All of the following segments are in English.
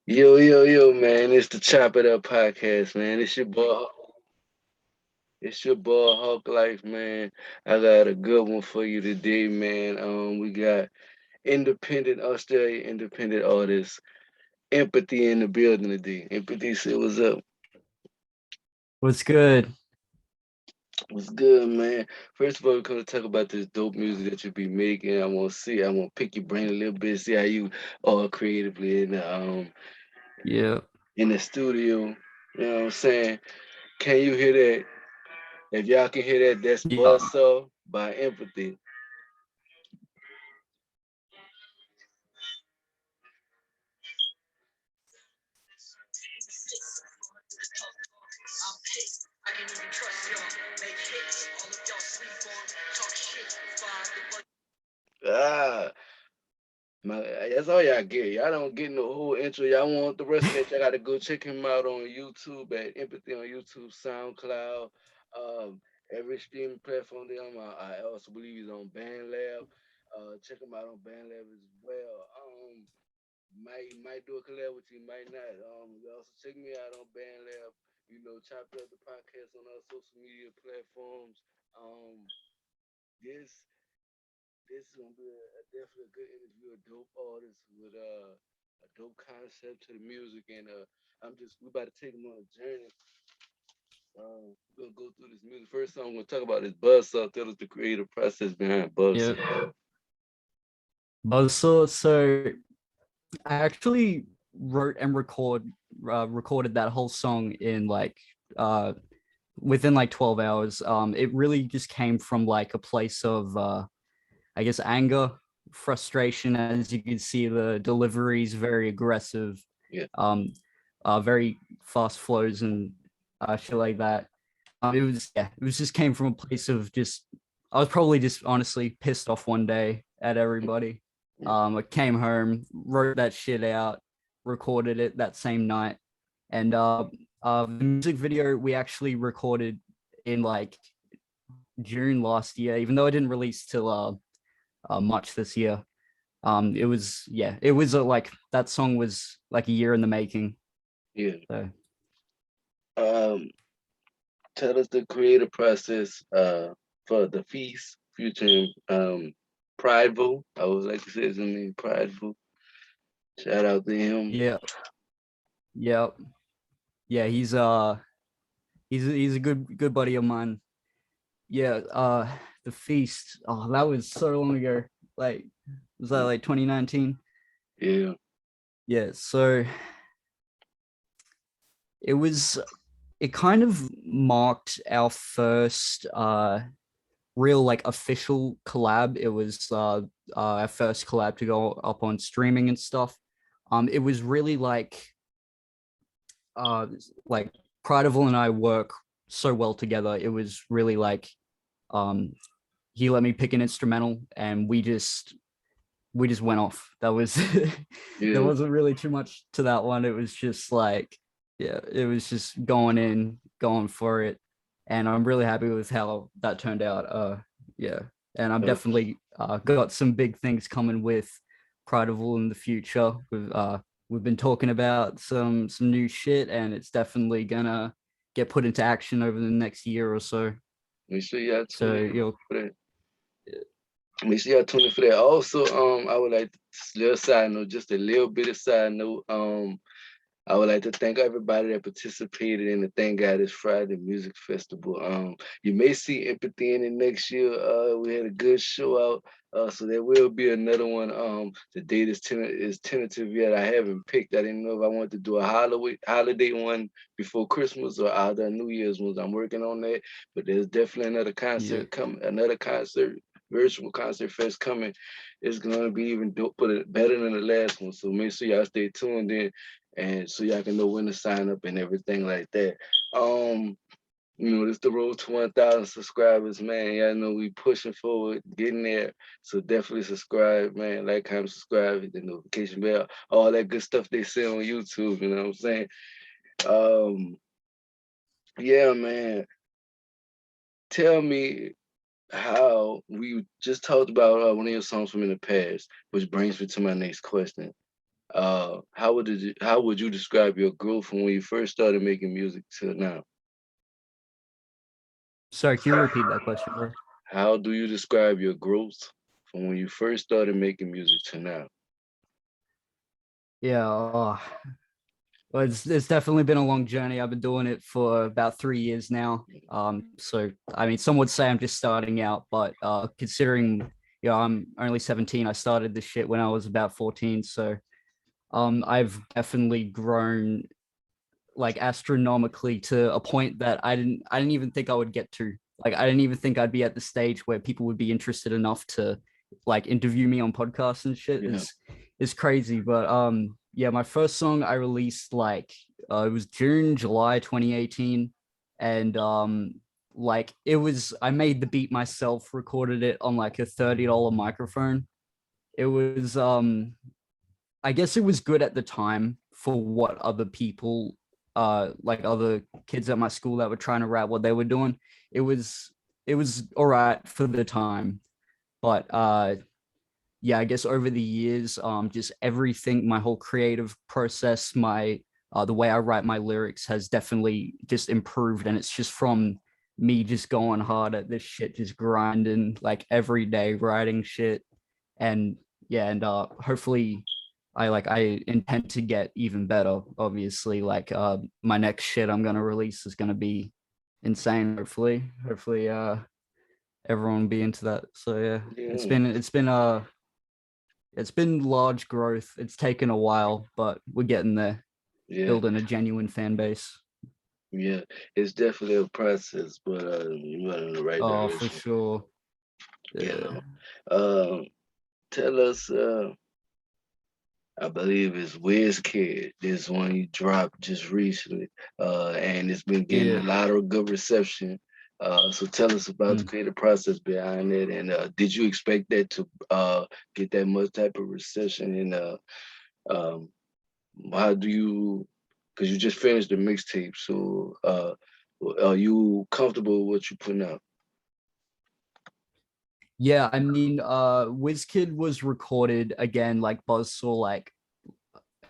Yo, yo, yo, man. It's the Chop It Up podcast, man. It's your boy Hawk Life, man. I got a good one for you today, man. We got Australia independent artist, Empathy in the building today. Empathy said, what's up? What's good? What's good, man? First of all, we're gonna talk about this dope music that you be making. I wanna pick your brain a little bit, see how you are creatively Yeah. in the studio. You know what I'm saying? Can you hear that? If y'all can hear that, that's Yeah. Buzzsaw by Empathy. Ah, that's all y'all get. Y'all don't get no whole intro. Y'all want the rest of that, y'all gotta go check him out on YouTube at Empathy on YouTube, SoundCloud, every streaming platform they on. I also believe he's on BandLab. Check him out on BandLab as well. Might do a collab with you, might not. You also check me out on BandLab. Chop Up the podcast on our social media platforms. Um, this this is gonna be definitely a good interview, a dope artist with a dope concept to the music, and we about to take him on a journey. We're gonna go through this music. First song we're gonna talk about is Buzzsaw. Tell us the creative process behind Yeah. Buzzsaw. Buzzsaw. So I actually wrote and recorded that whole song in uh within like 12 hours. It really just came from like a place of I guess anger, frustration. As you can see, the delivery is very aggressive, Yeah, um, very fast flows and shit like that. It was just came from a place of just I was probably just honestly pissed off one day at everybody. yeah, I came home, wrote that shit out, recorded it that same night, and the music video we actually recorded in like June last year, even though it didn't release till March this year. It was like that song was like a year in the making. yeah. So Um, Tell us the creative process for the feast featuring Prideful. I would like to say his name, Prideful. Shout out to him. yeah, yeah, yeah. He's a good buddy of mine. Yeah, the feast. Oh, that was so long ago. Like, was that like 2019? Yeah, Yeah. So it was. It kind of marked our first real like official collab. It was our first collab to go up on streaming and stuff. It was really uh like Prideval and I work so well together. It was really like um he let me pick an instrumental and we just went off. That was there yeah. wasn't really too much to that one. It was just like yeah, it was just going in, going for it. And I'm really happy with how that turned out. Yeah. And I'm Uh, definitely got some big things coming with Prideval in the future. We've been talking about some new shit and it's definitely gonna get put into action over the next year or so. Make sure y'all So tune in you'll for that. Make sure y'all tune in for that. Also, I would like to, little side note, just a little bit of side note. I would like to thank everybody that participated in the Thank God It's Friday Music Festival. You may see Empathy in it next year. We had a good show out, so there will be another one. The date is tentative yet. I haven't picked. I didn't know if I wanted to do a holiday one before Christmas or either New Year's ones. I'm working on that, but there's definitely yeah. another concert, virtual concert fest coming. It's gonna be even better than the last one. So make sure y'all stay tuned in and so y'all can know when to sign up and everything like that. Um, this the road to 1,000 subscribers, man. Y'all know we pushing forward, getting there. So definitely subscribe, man. Like, comment, subscribe, hit the notification bell, all that good stuff they say on YouTube. You know what I'm saying? Um, yeah, man. Tell me how we just talked about one of your songs from in the past, which brings me to my next question. How would you describe your growth from when you first started making music till now? Sorry, can you repeat that question, bro? How do you describe your growth from when you first started making music to now? Yeah, well, it's definitely been a long journey. I've been doing it for about 3 years now. So I mean, some would say I'm just starting out, but considering I'm only 17, I started this shit when I was about 14. So I've definitely grown like astronomically to a point that I didn't even think I would get to. Like I didn't even think I'd be at the stage where people would be interested enough to like interview me on podcasts and shit. Yeah, Is crazy. But yeah, my first song I released like it was June, July 2018. And like it was I made the beat myself, recorded it on like a $30 microphone. It was I guess it was good at the time for what other people, like other kids at my school that were trying to rap what they were doing. It was it was all right for the time, but yeah, I guess over the years, just everything, my whole creative process, my the way I write my lyrics has definitely just improved, and it's just from me just going hard at this shit, just grinding like every day, writing shit, and yeah, and hopefully I intend to get even better. Obviously, like my next shit I'm gonna release is gonna be insane. Hopefully everyone will be into that. So yeah, yeah, it's been large growth. It's taken a while, but we're getting there, yeah, building a genuine fan base. yeah. It's definitely a process, but you're in the right Oh, for direction. sure. You Yeah. know. Um, Tell us. I believe it's Kid. This one you dropped just recently, and it's been getting a Yeah. lot of good reception. So tell us about the Mm. creative process behind it, and did you expect that to get that much type of reception? And um, how do you? Because you just finished the mixtape, so are you comfortable with what you putting out? Yeah, I mean, WizKid was recorded again, like Buzzsaw, like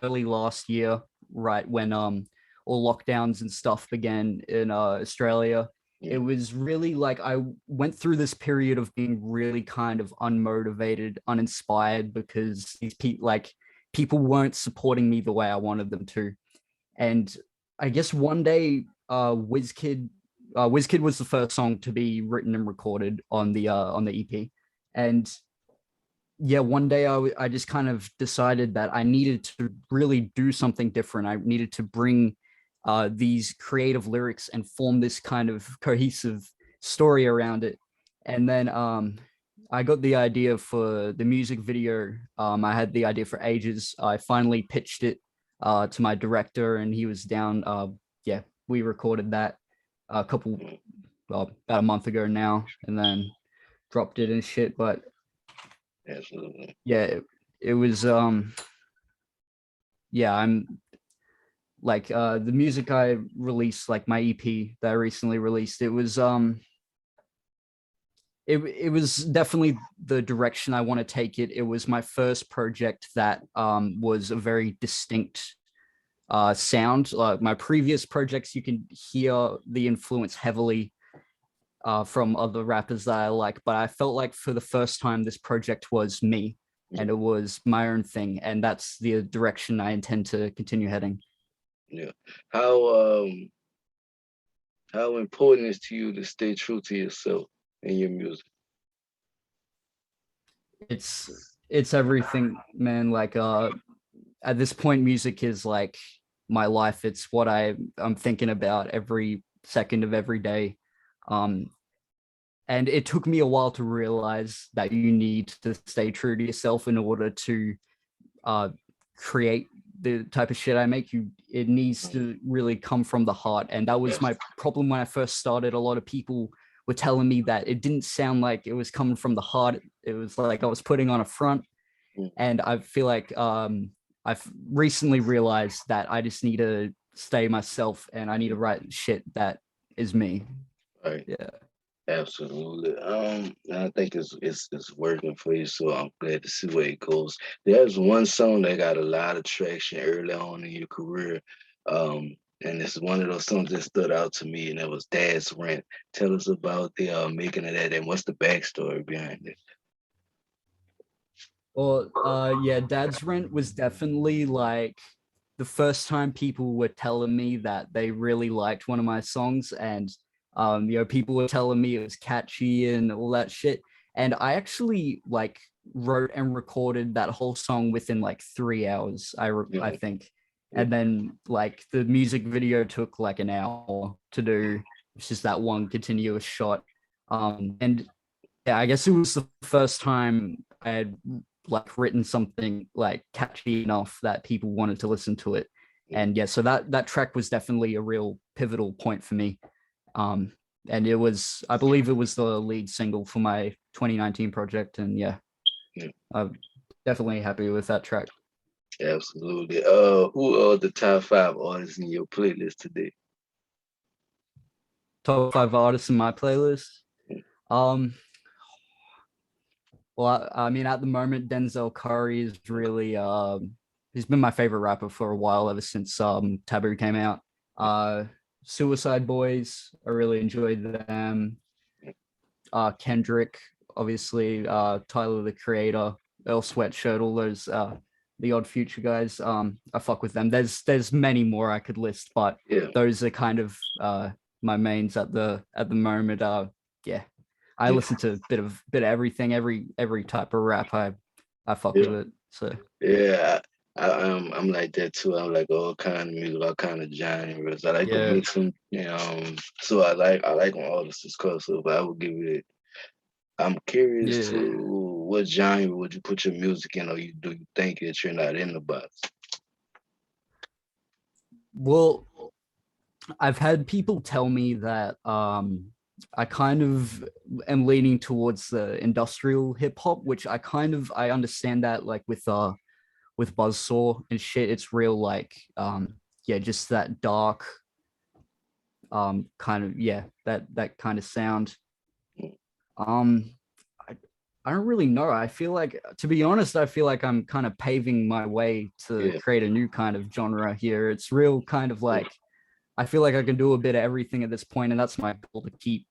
early last year, right when all lockdowns and stuff began in Australia. It Yeah, was really like I went through this period of being really kind of unmotivated, uninspired because these people weren't supporting me the way I wanted them to. And I guess one day, WizKid was the first song to be written and recorded on the EP, and yeah, one day I just kind of decided that I needed to really do something different. I needed to bring these creative lyrics and form this kind of cohesive story around it. And then I got the idea for the music video. I had the idea for ages. I finally pitched it to my director, and he was down. Yeah, we recorded that a couple, mm, well, about a month ago now, and then dropped it and shit. But absolutely. yeah, it was yeah, I'm like the music I released, like my EP that I recently released, it was definitely the direction I want to take it. It was my first project that was a very distinct sound. My previous projects, you can hear the influence heavily from other rappers that I like, but I felt like for the first time this project was me Yeah, and it was my own thing, and that's the direction I intend to continue heading. yeah. How how important is to you to stay true to yourself in your music? It's it's everything, man. Like at this point, music is like my life. It's what I'm thinking about every second of every day. Um, and it took me a while to realize that you need to stay true to yourself in order to uh, create the type of shit I make. It needs Mm, to really come from the heart, and that was yes. my problem when I first started. A lot of people were telling me that it didn't sound like it was coming from the heart. It was like I was putting on a front, Mm, and I feel like I've recently realized that I just need to stay myself, and I need yeah. to write shit that is me. Right. Yeah. Absolutely. I think it's working for you, so I'm glad to see where it goes. There's one song that got a lot of traction early on in your career, and it's one of those songs that stood out to me, and that was "Dad's Rent." Tell us about the making of that, and what's the backstory behind it? Well, yeah, Dad's Rent was definitely like the first time people were telling me that they really liked one of my songs, and people were telling me it was catchy and all that shit. And I actually like wrote and recorded that whole song within like 3 hours, You I know, think. yeah, And then like the music video took like an hour to do. It's just that one continuous shot. And yeah, I guess it was the first time I had like written something like catchy enough that people wanted to listen to it. yeah, And yeah, so that track was definitely a real pivotal point for me. Um, and it was, I believe it was the lead single for my 2019 project. And yeah, yeah, I'm definitely happy with that track. absolutely. Who are the top five artists in your playlist today? Top five artists in my playlist. Mm, Um, well, I mean, at the moment, Denzel Curry is really he's been my favorite rapper for a while, ever since Taboo came out. mm, Uh, Suicide Boys, I really enjoyed them. mm. Kendrick, obviously, Tyler the Creator, Earl Sweatshirt, all those the Odd Future guys. I fuck with them. There's many more I could list, but Yeah, those are kind of my mains at the moment. Yeah, I yeah, listen to a bit of everything, every type of rap. I fuck with yeah. it. So Yeah, I'm like that too. I'm like all kind of music, all kind of genres. I like to yeah, mix them. So I like when artists is so but I would give it. I'm curious yeah. to what genre would you put your music in, or do you think that you're not in the box? Well, I've had people tell me that I kind of am leaning towards the industrial hip hop, which I understand that like with Buzzsaw and shit, it's real like yeah, just that dark kind of yeah, that kind of sound. Mm, Um I, I don't really know. I feel like, to be honest, I feel like I'm kind of paving my way to yeah, create a new kind of genre here. It's real kind of yeah, like I feel like I can do a bit of everything at this point, and that's my goal, to keep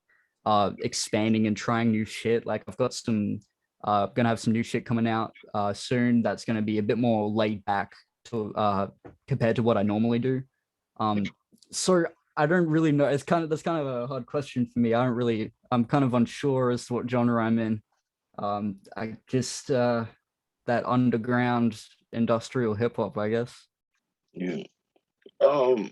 expanding and trying new shit. Like I've got some gonna have some new shit coming out soon that's gonna be a bit more laid back to compared to what I normally do. Um so I don't really know. That's kind of a hard question for me. I'm kind of unsure as to what genre I'm in. I just that underground industrial hip hop, I guess. yeah. Um,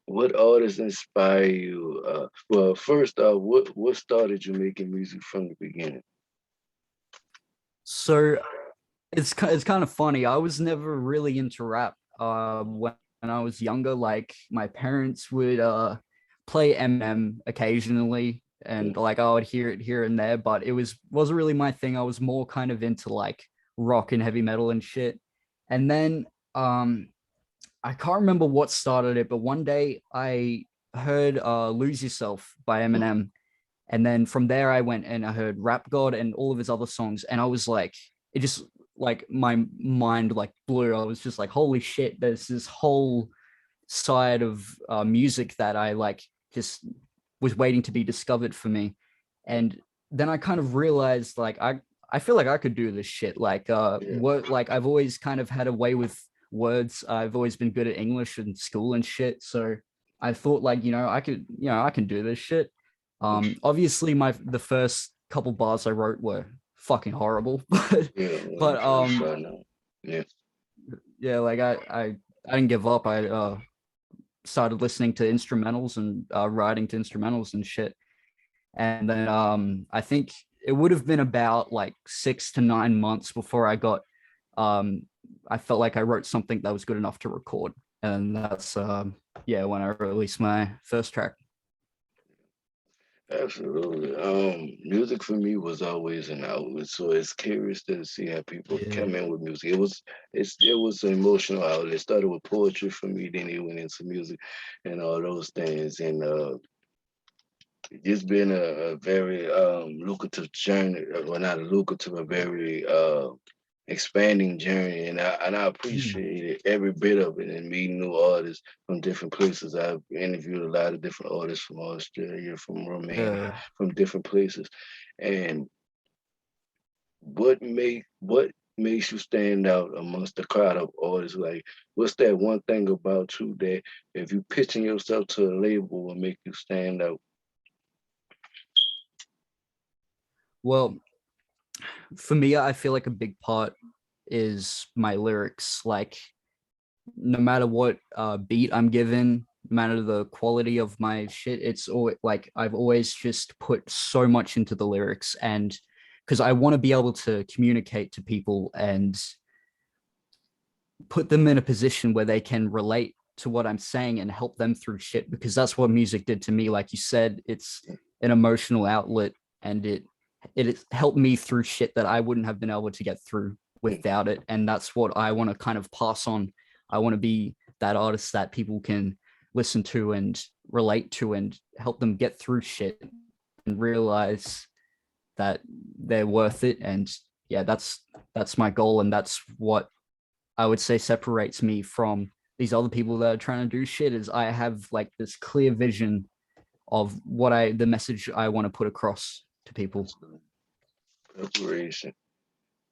what artists inspire you? Well, first off, what started you making music from the beginning? So it's kind of funny. I was never really into rap when I was younger. Like my parents would play Eminem occasionally, Yeah, and like I would hear it here and there, but it wasn't really my thing. I was more kind of into like rock and heavy metal and shit. And then I can't remember what started it, but one day I heard Lose Yourself by mm, Eminem, and then from there, I went and I heard Rap God and all of his other songs. And I was like, it just like my mind like blew. I was just like, holy shit, there's this whole side of music that I like just was waiting to be discovered for me. mm, And then I kind of realized like I feel like I could do this shit. Like yeah, what like I've always kind of had a way with words. I've always been good at English in school and shit. So I thought like, I can do this shit. mm, Obviously the first couple bars I wrote were fucking horrible, yeah. I'm but trying to find out. Yeah, yeah, like I didn't give up. I started listening to instrumentals and writing to instrumentals and shit. And then I think it would have been about like 6 to 9 months before um, I felt like I wrote something that was good enough to record. And that's yeah, when I released my first track. absolutely. Music for me was always an outlet, so it's curious to see how people Yeah. come in with music. It was an emotional outlet. It started with poetry for me, then it went into music and all those things. And It's been a very lucrative journey. Well, not a lucrative, a very expanding journey, and I Mm. appreciated every bit of it and meeting new artists from different places. I've interviewed a lot of different artists from Australia, from Romania, Yeah. from different places, and what makes you stand out amongst the crowd of artists? Like, what's that one thing about you that if you pitching yourself to a label will make you stand out? Well, for me, I feel like a big part is my lyrics. Like, no matter what beat I'm given, no matter the quality of my shit, it's always like I've always just put so much into the lyrics, and because I want to be able to communicate to people and put them in a position where they can relate to what I'm saying and help them through shit, because that's what music did to me. Like you said, it's an emotional outlet, and it helped me through shit that I wouldn't have been able to get through without it. And that's what I want to kind of pass on. I want to be that artist that people can listen to and relate to and help them get through shit and realize that they're worth it. And yeah, that's my goal, and that's what I would say separates me from these other people that are trying to do shit. Is I have like this clear vision of the message I want to put across to people. Preparation,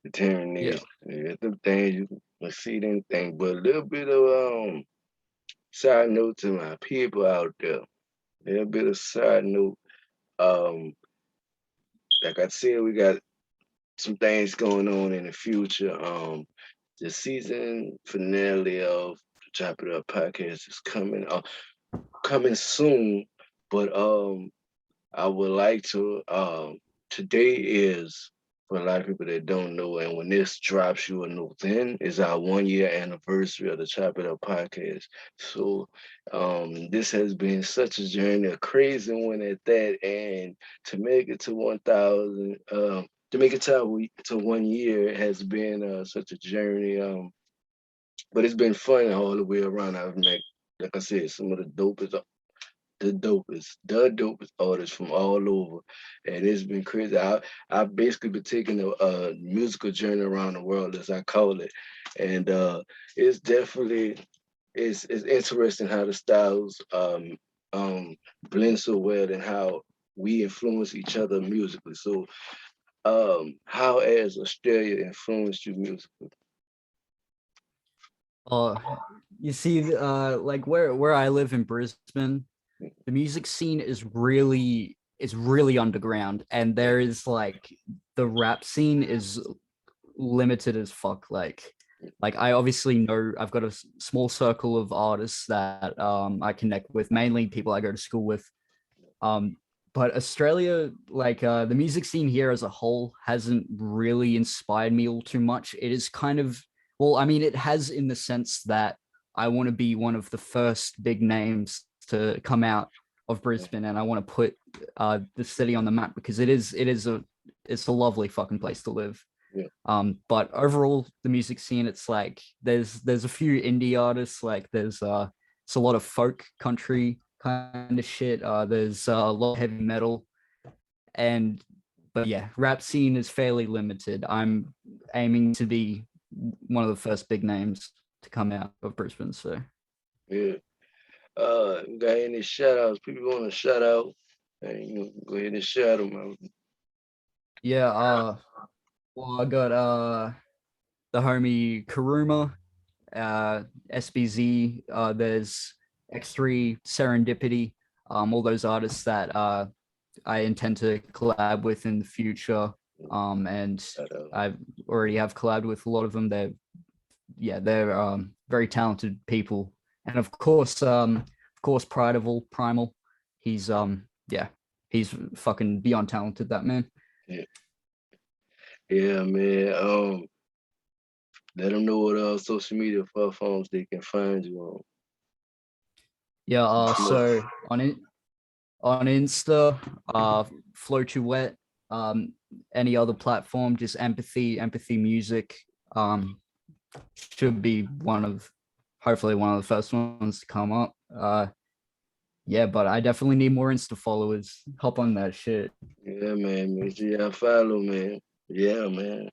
Yeah. determination. Yeah, them things you can see them things, but a little bit of side note to my people out there. A little bit of side note. Um, like I said, we got some things going on in the future. The season finale of the Chop It Up podcast is coming soon. But I would like to. Today is for a lot of people that don't know, and when this drops, you will know. Then is our 1 year anniversary of the Chop It Up podcast. So, this has been such a journey, a crazy one at that, and to make it to 1,000, to make it to 1 year has been such a journey. But it's been fun all the way around. I've met, like I said, some of the dopest artists from all over, and it's been crazy. I've basically been taking a musical journey around the world, as I call it, and it's definitely it's interesting how the styles um blend so well and how we influence each other musically. So, how has Australia influenced you musically? Uh, you see, like where I live in Brisbane, the music scene is really underground, and Yeah, there is like the rap scene is limited as fuck. Like I obviously know I've got a small circle of artists that I connect with, mainly people I go to school with. Um, but Australia, like the music scene here as a whole, hasn't really inspired me all too much. It is kind of, well, I mean, it has in the sense that I want to be one of the first big names to come out of yeah, Brisbane, and I want to put the city on the map, because it's a lovely fucking place to live. yeah, But overall, the music scene, it's like there's a few indie artists, like there's it's a lot of folk country kind of shit. There's a lot of heavy metal, and but yeah, rap scene is fairly limited. I'm aiming to be one of the first big names to come out of Brisbane. So yeah. Got any shout outs? People want to shout out, and you know, go ahead and shout them out. yeah, well, I got the homie Karuma, SBZ. There's X3, Serendipity. All those artists that I intend to collab with in the future. And Shout out. I already have collabed with a lot of them. They're very talented people. And of course, Primal. He's yeah, he's fucking beyond talented. That man. Yeah, yeah, man. Let them know what social media platforms they can find you on. Yeah. Promote. So on Insta, Flow to Wet. Um, any other platform, just Empathy Music. Um, should be hopefully one of the first ones to come up. Yeah, but I definitely need more Insta followers. Hop on that shit. Yeah, man. Make sure y'all follow, man. Yeah, man.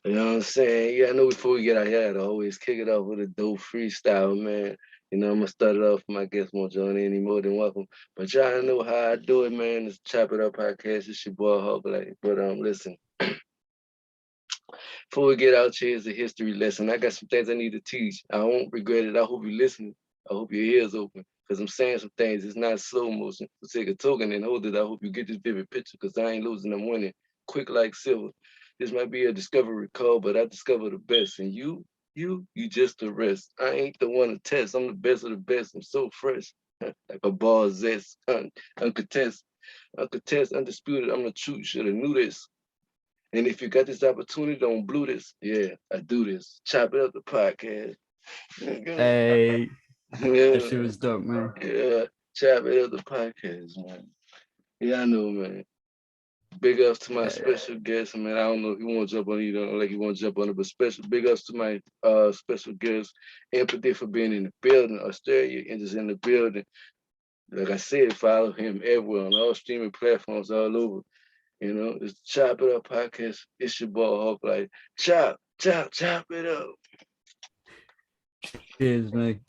You know what I'm saying? Yeah, I know before we get out here, I always kick it off with a dope freestyle, man. You know, I'm gonna start it off. My guests won't join in any more than welcome. But y'all know how I do it, man. It's Chop It Up podcast. It's your boy Hog Light. But listen, before we get out here, it's a history lesson. I got some things I need to teach. I won't regret it. I hope you listen. I hope your ears open. Because I'm saying some things. It's not slow motion. For sake of token and hold it. I hope you get this vivid picture because I ain't losing. I'm winning. Quick like silver. This might be a discovery call, but I discover the best. And you just the rest. I ain't the one to test. I'm the best of the best. I'm so fresh. Like a ball zest. Uncontested. Uncontested, undisputed. I'm the truth. Should have knew this. And if you got this opportunity, don't blew this. Yeah, I do this. Chop it up the podcast. Hey, that Yeah, shit was dope, man. yeah. Chop it up the podcast, man. Yeah, I know, man. Big ups to my special guest, man. I don't know if you want to jump on it, you don't like you want to jump on it, but special big ups to my special guest, Empathy for being in the building, Australia, and just in the building. Like I said, follow him everywhere on all streaming platforms all over. You know, it's Chop It Up podcast. It's your boy Hawk. Like chop, chop, chop it up. Cheers, man.